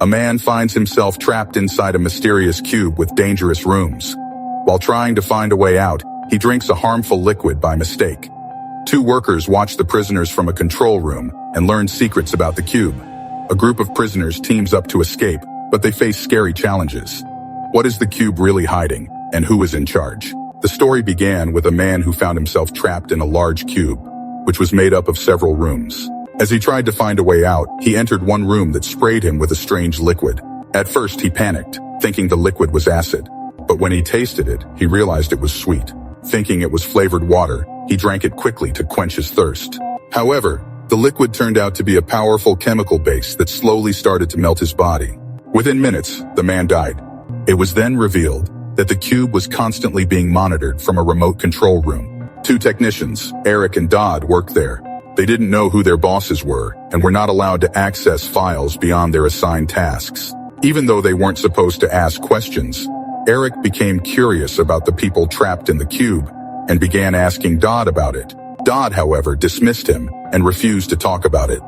A man finds himself trapped inside a mysterious cube with dangerous rooms. While trying to find a way out, he drinks a harmful liquid by mistake. Two workers watch the prisoners from a control room and learn secrets about the cube. A group of prisoners teams up to escape, but they face scary challenges. What is the cube really hiding, and who is in charge? The story began with a man who found himself trapped in a large cube, which was made up of several rooms. As he tried to find a way out, he entered one room that sprayed him with a strange liquid. At first, he panicked, thinking the liquid was acid. But when he tasted it, he realized it was sweet. Thinking it was flavored water, he drank it quickly to quench his thirst. However, the liquid turned out to be a powerful chemical base that slowly started to melt his body. Within minutes, the man died. It was then revealed that the cube was constantly being monitored from a remote control room. Two technicians, Eric and Dodd, worked there. They didn't know who their bosses were and were not allowed to access files beyond their assigned tasks. Even though they weren't supposed to ask questions, Eric became curious about the people trapped in the cube and began asking Dodd about it. Dodd, however, dismissed him and refused to talk about it.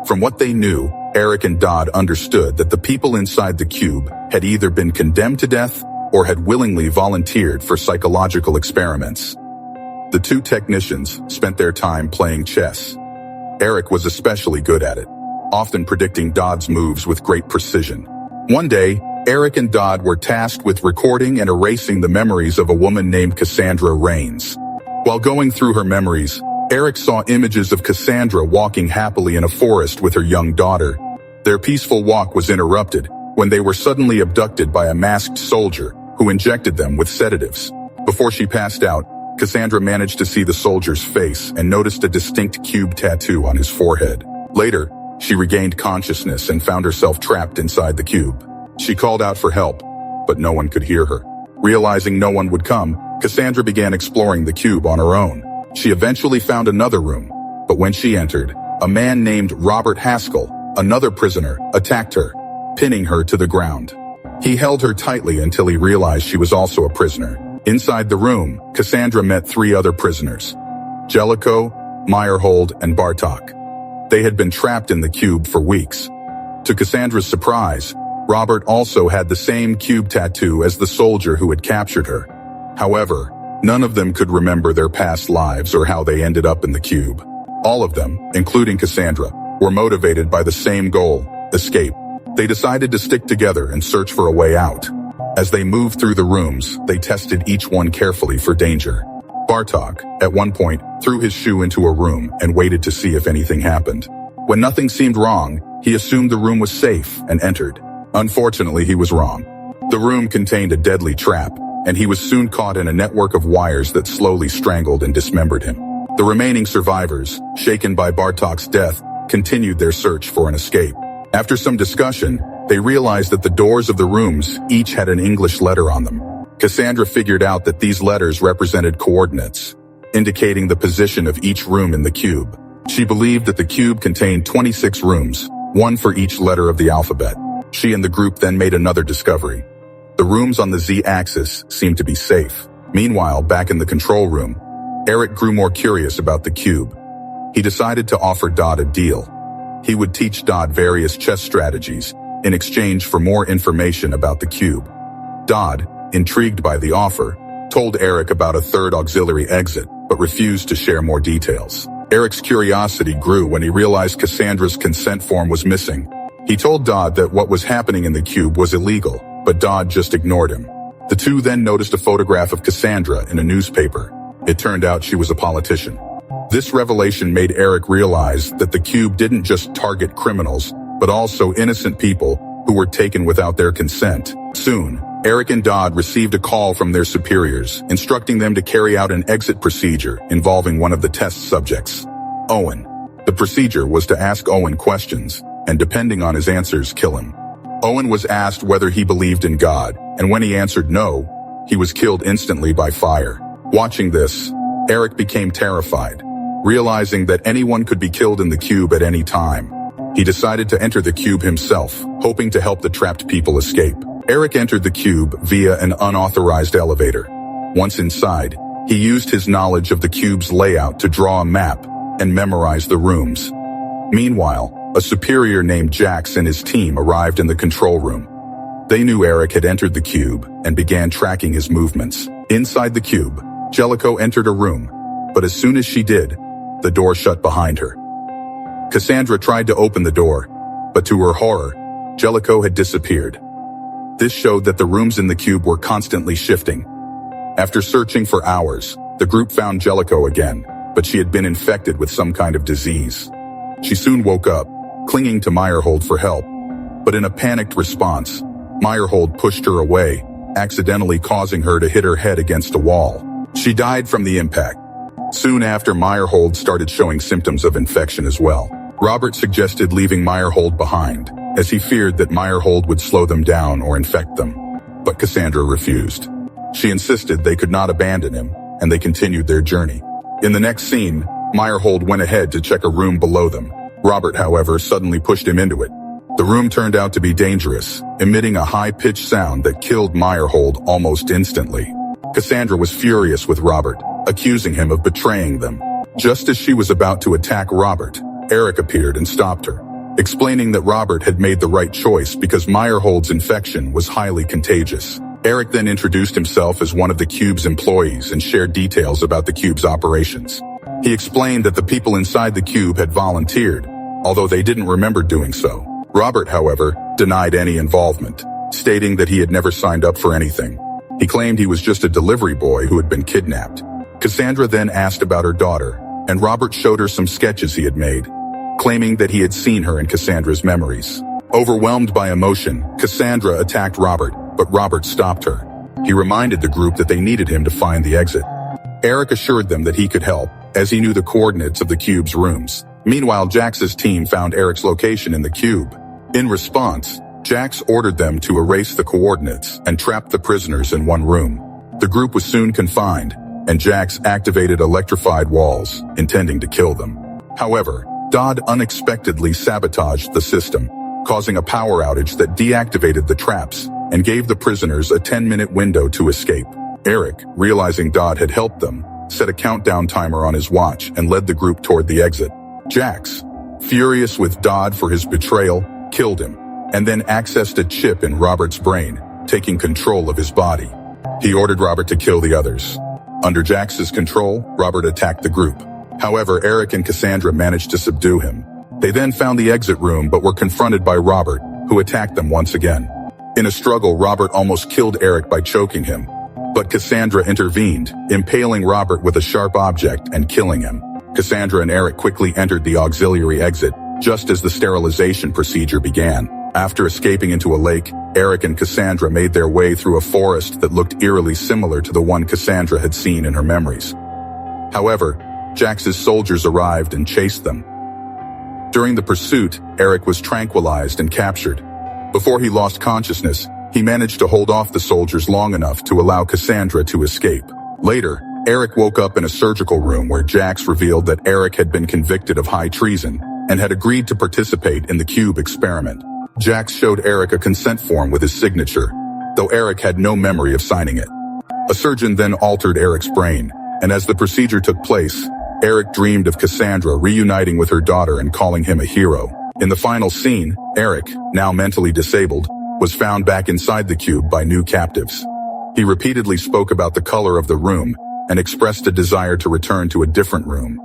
From what they knew, Eric and Dodd understood that the people inside the cube had either been condemned to death or had willingly volunteered for psychological experiments. The two technicians spent their time playing chess. Eric was especially good at it, often predicting Dodd's moves with great precision. One day, Eric and Dodd were tasked with recording and erasing the memories of a woman named Cassandra Rains. While going through her memories, Eric saw images of Cassandra walking happily in a forest with her young daughter. Their peaceful walk was interrupted when they were suddenly abducted by a masked soldier who injected them with sedatives. Before she passed out, Cassandra managed to see the soldier's face and noticed a distinct cube tattoo on his forehead. Later, she regained consciousness and found herself trapped inside the cube. She called out for help, but no one could hear her. Realizing no one would come, Cassandra began exploring the cube on her own. She eventually found another room, but when she entered, a man named Robert Haskell, another prisoner, attacked her, pinning her to the ground. He held her tightly until he realized she was also a prisoner. Inside the room, Cassandra met three other prisoners, Jellicoe, Meyerhold, and Bartok. They had been trapped in the cube for weeks. To Cassandra's surprise, Robert also had the same cube tattoo as the soldier who had captured her. However, none of them could remember their past lives or how they ended up in the cube. All of them, including Cassandra, were motivated by the same goal, escape. They decided to stick together and search for a way out. As they moved through the rooms, they tested each one carefully for danger. Bartok, at one point, threw his shoe into a room and waited to see if anything happened. When nothing seemed wrong, he assumed the room was safe and entered. Unfortunately, he was wrong. The room contained a deadly trap, and he was soon caught in a network of wires that slowly strangled and dismembered him. The remaining survivors, shaken by Bartok's death, continued their search for an escape. After some discussion, they realized that the doors of the rooms each had an English letter on them. Cassandra figured out that these letters represented coordinates, indicating the position of each room in the cube. She believed that the cube contained 26 rooms, one for each letter of the alphabet. She and the group then made another discovery. The rooms on the Z-axis seemed to be safe. Meanwhile, back in the control room, Eric grew more curious about the cube. He decided to offer Dodd a deal. He would teach Dodd various chess strategies in exchange for more information about the cube. Dodd, intrigued by the offer, told Eric about a third auxiliary exit, but refused to share more details. Eric's curiosity grew when he realized Cassandra's consent form was missing. He told Dodd that what was happening in the cube was illegal, but Dodd just ignored him. The two then noticed a photograph of Cassandra in a newspaper. It turned out she was a politician. This revelation made Eric realize that the cube didn't just target criminals, but also innocent people who were taken without their consent. Soon, Eric and Dodd received a call from their superiors, instructing them to carry out an exit procedure involving one of the test subjects, Owen. The procedure was to ask Owen questions, and depending on his answers, kill him. Owen was asked whether he believed in God, and when he answered no, he was killed instantly by fire. Watching this, Eric became terrified, realizing that anyone could be killed in the cube at any time. He decided to enter the cube himself, hoping to help the trapped people escape. Eric entered the cube via an unauthorized elevator. Once inside, he used his knowledge of the cube's layout to draw a map and memorize the rooms. Meanwhile, A superior named Jax and his team arrived in the control room. They knew Eric had entered the cube and began tracking his movements. Inside the cube, Jellicoe entered a room, but as soon as she did, the door shut behind her. Cassandra tried to open the door, but to her horror, Jellicoe had disappeared. This showed that the rooms in the cube were constantly shifting. After searching for hours, the group found Jellicoe again, but she had been infected with some kind of disease. She soon woke up, clinging to Meyerhold for help, but in a panicked response, Meyerhold pushed her away, accidentally causing her to hit her head against a wall. She died from the impact. Soon after, Meyerhold started showing symptoms of infection as well. Robert suggested leaving Meyerhold behind, as he feared that Meyerhold would slow them down or infect them. But Cassandra refused. She insisted they could not abandon him, and they continued their journey. In the next scene, Meyerhold went ahead to check a room below them. Robert, however, suddenly pushed him into it. The room turned out to be dangerous, emitting a high-pitched sound that killed Meyerhold almost instantly. Cassandra was furious with Robert, accusing him of betraying them. Just as she was about to attack Robert, Eric appeared and stopped her, explaining that Robert had made the right choice because Meyerhold's infection was highly contagious. Eric then introduced himself as one of the cube's employees and shared details about the cube's operations. He explained that the people inside the cube had volunteered, although they didn't remember doing so. Robert, however, denied any involvement, stating that he had never signed up for anything. He claimed he was just a delivery boy who had been kidnapped. Cassandra then asked about her daughter, and Robert showed her some sketches he had made, claiming that he had seen her in Cassandra's memories. Overwhelmed by emotion, Cassandra attacked Robert, but Robert stopped her. He reminded the group that they needed him to find the exit. Eric assured them that he could help, as he knew the coordinates of the cube's rooms. Meanwhile, Jax's team found Eric's location in the cube. In response, Jax ordered them to erase the coordinates and trap the prisoners in one room. The group was soon confined, and Jax activated electrified walls, intending to kill them. However, Dodd unexpectedly sabotaged the system, causing a power outage that deactivated the traps and gave the prisoners a 10-minute window to escape. Eric, realizing Dodd had helped them, set a countdown timer on his watch and led the group toward the exit. Jax, furious with Dodd for his betrayal, killed him, and then accessed a chip in Robert's brain, taking control of his body. He ordered Robert to kill the others. Under Jax's control, Robert attacked the group. However, Eric and Cassandra managed to subdue him. They then found the exit room but were confronted by Robert, who attacked them once again. In a struggle, Robert almost killed Eric by choking him, but Cassandra intervened, impaling Robert with a sharp object and killing him. Cassandra and Eric quickly entered the auxiliary exit, just as the sterilization procedure began. After escaping into a lake, Eric and Cassandra made their way through a forest that looked eerily similar to the one Cassandra had seen in her memories. However, Jax's soldiers arrived and chased them. During the pursuit, Eric was tranquilized and captured. Before he lost consciousness, he managed to hold off the soldiers long enough to allow Cassandra to escape. Later, Eric woke up in a surgical room where Jax revealed that Eric had been convicted of high treason and had agreed to participate in the cube experiment. Jax showed Eric a consent form with his signature, though Eric had no memory of signing it. A surgeon then altered Eric's brain, and as the procedure took place, Eric dreamed of Cassandra reuniting with her daughter and calling him a hero. In the final scene, Eric, now mentally disabled, was found back inside the cube by new captives. He repeatedly spoke about the color of the room and expressed a desire to return to a different room.